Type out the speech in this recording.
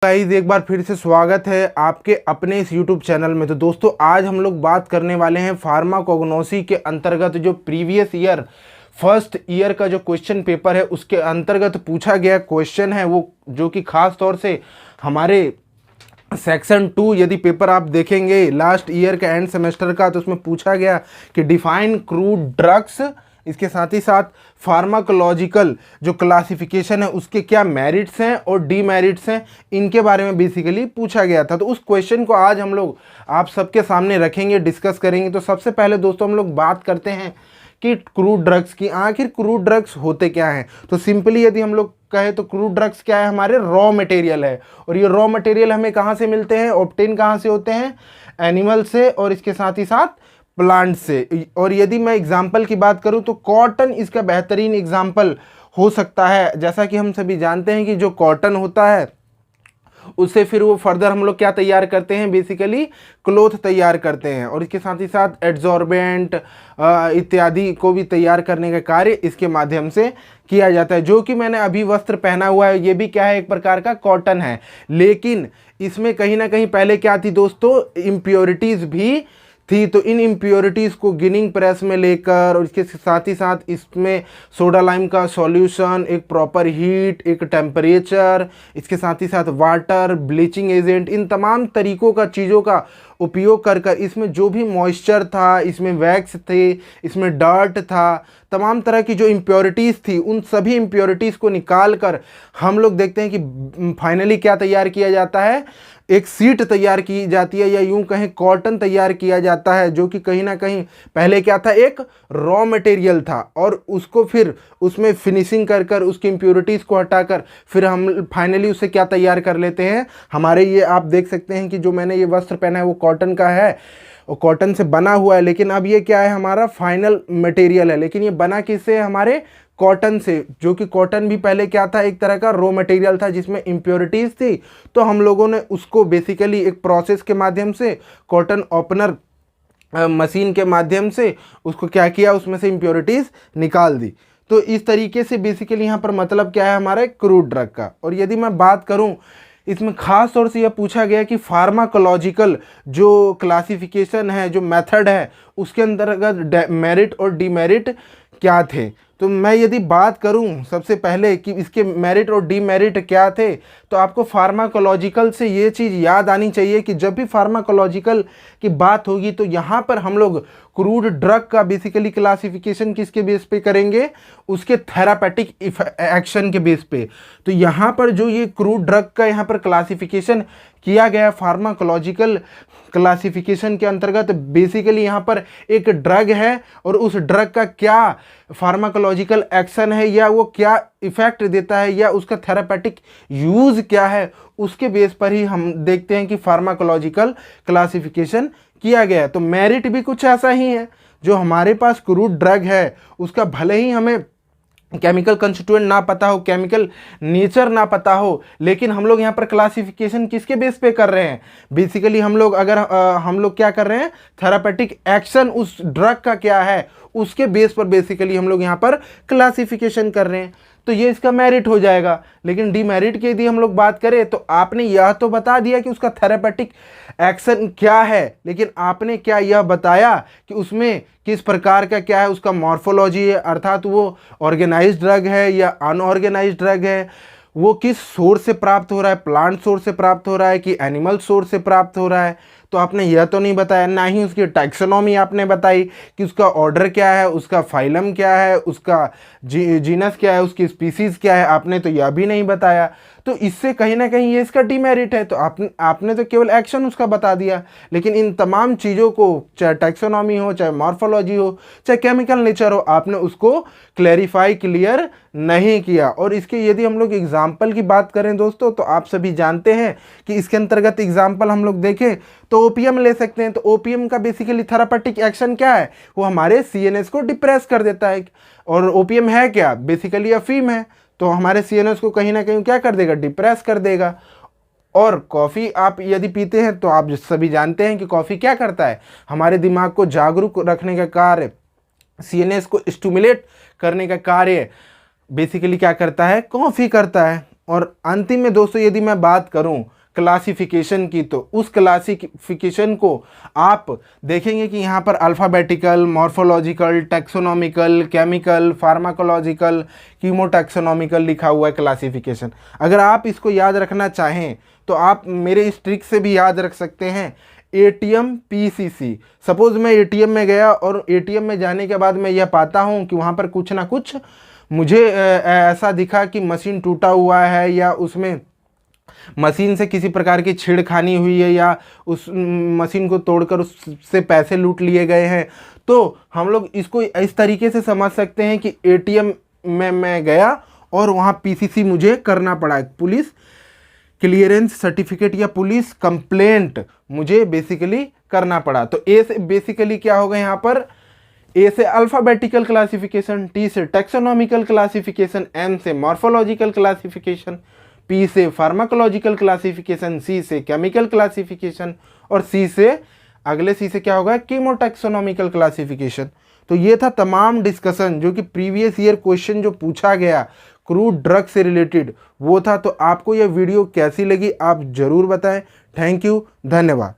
Guys एक बार फिर से स्वागत है आपके अपने इस YouTube चैनल में। तो दोस्तों आज हम लोग बात करने वाले हैं फार्माकोग्नोसी के अंतर्गत जो प्रीवियस ईयर फर्स्ट ईयर का जो क्वेश्चन पेपर है उसके अंतर्गत पूछा गया क्वेश्चन है वो, जो कि खास तौर से हमारे सेक्शन 2 यदि पेपर आप देखेंगे लास्ट ईयर का एंड सेमेस्टर का, तो उसमें पूछा गया कि डिफाइन क्रूड ड्रग्स, इसके साथ ही साथ फार्माकोलॉजिकल जो क्लासिफिकेशन है उसके क्या मेरिट्स हैं और डीमेरिट्स हैं, इनके बारे में बेसिकली पूछा गया था। तो उस क्वेश्चन को आज हम लोग आप सबके सामने रखेंगे, डिस्कस करेंगे। तो सबसे पहले दोस्तों हम लोग बात करते हैं कि क्रूड ड्रग्स की। आखिर क्रूड ड्रग्स होते क्या हैं? तो सिंपली यदि हम लोग कहें तो क्रूड ड्रग्स क्या है? हमारे रॉ मटेरियल है, और ये रॉ मटेरियल हमें कहाँ से मिलते हैं? ऑब्टेन कहाँ से होते हैं? एनिमल से, और इसके साथ ही साथ प्लांट से। और यदि मैं एग्जाम्पल की बात करूं तो कॉटन इसका बेहतरीन एग्जाम्पल हो सकता है। जैसा कि हम सभी जानते हैं कि जो कॉटन होता है उससे फिर वो फर्दर हम लोग क्या तैयार करते हैं? बेसिकली क्लोथ तैयार करते हैं, और इसके साथ ही साथ एड्जॉर्बेंट इत्यादि को भी तैयार करने का कार्य इसके माध्यम से किया जाता है। जो कि मैंने अभी वस्त्र पहना हुआ है ये भी क्या है? एक प्रकार का कॉटन है, लेकिन इसमें कहीं ना कहीं पहले क्या थी दोस्तों? इम्प्योरिटीज़ भी थी। तो इन इम्प्योरिटीज़ को गिनिंग प्रेस में लेकर, और इसके साथ ही साथ इसमें सोडा लाइम का सॉल्यूशन, एक प्रॉपर हीट, एक टेम्परेचर, इसके साथ ही साथ वाटर, ब्लीचिंग एजेंट, इन तमाम तरीक़ों का चीज़ों का उपयोग कर कर इसमें जो भी मॉइस्चर था, इसमें वैक्स थे, इसमें डर्ट था, तमाम तरह की जो इम्प्योरिटीज़ थी उन सभी इम्प्योरिटीज़ को निकाल कर हम लोग देखते हैं कि फाइनली क्या तैयार किया जाता है? एक सीट तैयार की जाती है, या यूं कहें कॉटन तैयार किया जाता है, जो कि कहीं ना कहीं पहले क्या था? एक रॉ मटेरियल था, और उसको फिर उसमें फिनिशिंग कर कर उसकी इम्प्योरिटीज़ को हटाकर फिर हम फाइनली उसे क्या तैयार कर लेते हैं? हमारे ये आप देख सकते हैं कि जो मैंने ये वस्त्र पहना है वो कॉटन का है और कॉटन से बना हुआ है, लेकिन अब ये क्या है? हमारा फाइनल मटेरियल है। लेकिन ये बना किससे? हमारे कॉटन से, जो कि कॉटन भी पहले क्या था? एक तरह का रॉ मटेरियल था जिसमें इम्प्योरिटीज़ थी। तो हम लोगों ने उसको बेसिकली एक प्रोसेस के माध्यम से, कॉटन ओपनर मशीन के माध्यम से उसको क्या किया? उसमें से इम्प्योरिटीज़ निकाल दी। तो इस तरीके से बेसिकली यहाँ पर मतलब क्या है हमारे क्रूड ड्रग का। और यदि मैं बात करूँ, इसमें खास तौर से यह पूछा गया कि फार्माकोलॉजिकल जो क्लासिफिकेशन है, जो मेथड है, उसके अंतर्गत मेरिट और डीमेरिट क्या थे। तो मैं यदि बात करूं सबसे पहले कि इसके मेरिट और डीमेरिट क्या थे, तो आपको फार्माकोलॉजिकल से ये चीज़ याद आनी चाहिए कि जब भी फार्माकोलॉजिकल की बात होगी तो यहाँ पर हम लोग क्रूड ड्रग का बेसिकली क्लासिफिकेशन किसके बेस पे करेंगे? उसके थेरापेटिक एक्शन के बेस पे। तो यहाँ पर जो ये क्रूड ड्रग का यहाँ पर क्लासिफिकेशन किया गया फार्माकोलॉजिकल क्लासिफिकेशन के अंतर्गत, बेसिकली यहाँ पर एक ड्रग है और उस ड्रग का क्या फार्माकोलॉजिकल एक्शन है, या वो क्या इफेक्ट देता है, या उसका थेरापेटिक यूज़ क्या है, उसके बेस पर ही हम देखते हैं कि फार्माकोलॉजिकल क्लासिफिकेशन किया गया है। तो मेरिट भी कुछ ऐसा ही है, जो हमारे पास क्रूड ड्रग है उसका भले ही हमें केमिकल कंस्टिट्यूएंट ना पता हो, केमिकल नेचर ना पता हो, लेकिन हम लोग यहाँ पर क्लासिफिकेशन किसके बेस पे कर रहे हैं? बेसिकली हम लोग हम लोग क्या कर रहे हैं? थेरापेटिक एक्शन उस ड्रग का क्या है उसके बेस पर बेसिकली हम लोग यहाँ पर क्लासिफिकेशन कर रहे हैं। तो ये इसका मेरिट हो जाएगा। लेकिन डीमेरिट की यदि हम लोग बात करें तो आपने यह तो बता दिया कि उसका थेरापेटिक एक्शन क्या है, लेकिन आपने क्या यह बताया कि उसमें किस प्रकार का क्या है उसका मॉर्फोलॉजी है, अर्थात वो ऑर्गेनाइज्ड ड्रग है या अनऑर्गेनाइज्ड ड्रग है, वो किस सोर्स से प्राप्त हो रहा है? प्लांट सोर्स से प्राप्त हो रहा है कि एनिमल सोर्स से प्राप्त हो रहा है? तो आपने यह तो नहीं बताया। ना ही उसकी टैक्सोनॉमी आपने बताई कि उसका ऑर्डर क्या है, उसका फाइलम क्या है, उसका जीनस क्या है, उसकी स्पीसीज क्या है, आपने तो यह भी नहीं बताया। तो इससे कहीं ना कहीं ये इसका डीमेरिट है। तो आपने तो केवल एक्शन उसका बता दिया, लेकिन इन तमाम चीज़ों को, चाहे टैक्सोनॉमी हो, चाहे मॉर्फोलॉजी हो, चाहे केमिकल नेचर हो, आपने उसको क्लैरिफाई, क्लियर नहीं किया। और इसके यदि हम लोग एग्जाम्पल की बात करें दोस्तों, तो आप सभी जानते हैं कि इसके अंतर्गत एग्जाम्पल हम लोग देखें तो ओपीएम ले सकते हैं। तो ओपीएम का बेसिकली थेरापेटिक एक्शन क्या है? वो हमारे सीएनएस को डिप्रेस कर देता है। और ओपीएम है क्या? बेसिकली अफीम है। तो हमारे सीएनएस को कहीं ना कहीं क्या कर देगा? डिप्रेस कर देगा। और कॉफ़ी आप यदि पीते हैं तो आप सभी जानते हैं कि कॉफ़ी क्या करता है? हमारे दिमाग को जागरूक रखने का कार्य, सीएनएस को स्टिमुलेट करने का कार्य बेसिकली क्या करता है? कॉफ़ी करता है। और अंतिम में दोस्तों यदि मैं बात करूं क्लासिफिकेशन की, तो उस क्लासिफिकेशन को आप देखेंगे कि यहाँ पर alphabetical, morphological, taxonomical, chemical, pharmacological, chemotaxonomical लिखा हुआ है क्लासिफिकेशन। अगर आप इसको याद रखना चाहें तो आप मेरे इस ट्रिक से भी याद रख सकते हैं, ATM PCC। सपोज़ मैं ATM में गया और ATM में जाने के बाद मैं यह पाता हूँ कि वहाँ पर कुछ ना कुछ मुझे ऐसा दिखा कि मशीन टूटा हुआ है, या उसमें मशीन से किसी प्रकार की छेड़खानी हुई है, या उस मशीन को तोड़कर उससे पैसे लूट लिए गए हैं। तो हम लोग इसको इस तरीके से समझ सकते हैं कि ATM में मैं गया और वहाँ PCC मुझे करना पड़ा, पुलिस क्लियरेंस सर्टिफिकेट या पुलिस कंप्लेंट मुझे बेसिकली करना पड़ा। तो ए से बेसिकली क्या होगा यहाँ पर, ए से अल्फ़ाबेटिकल क्लासिफिकेशन, T से टैक्सोनॉमिकल क्लासिफिकेशन, M से मॉर्फोलॉजिकल क्लासिफिकेशन, P से फार्माकोलॉजिकल क्लासिफिकेशन, C से केमिकल क्लासिफिकेशन, और C से अगले C से क्या होगा, कीमोटैक्सोनॉमिकल क्लासिफिकेशन। तो ये था तमाम डिस्कशन जो कि प्रीवियस ईयर क्वेश्चन जो पूछा गया क्रूड ड्रग से रिलेटेड वो था। तो आपको यह वीडियो कैसी लगी आप ज़रूर बताएं। थैंक यू, धन्यवाद।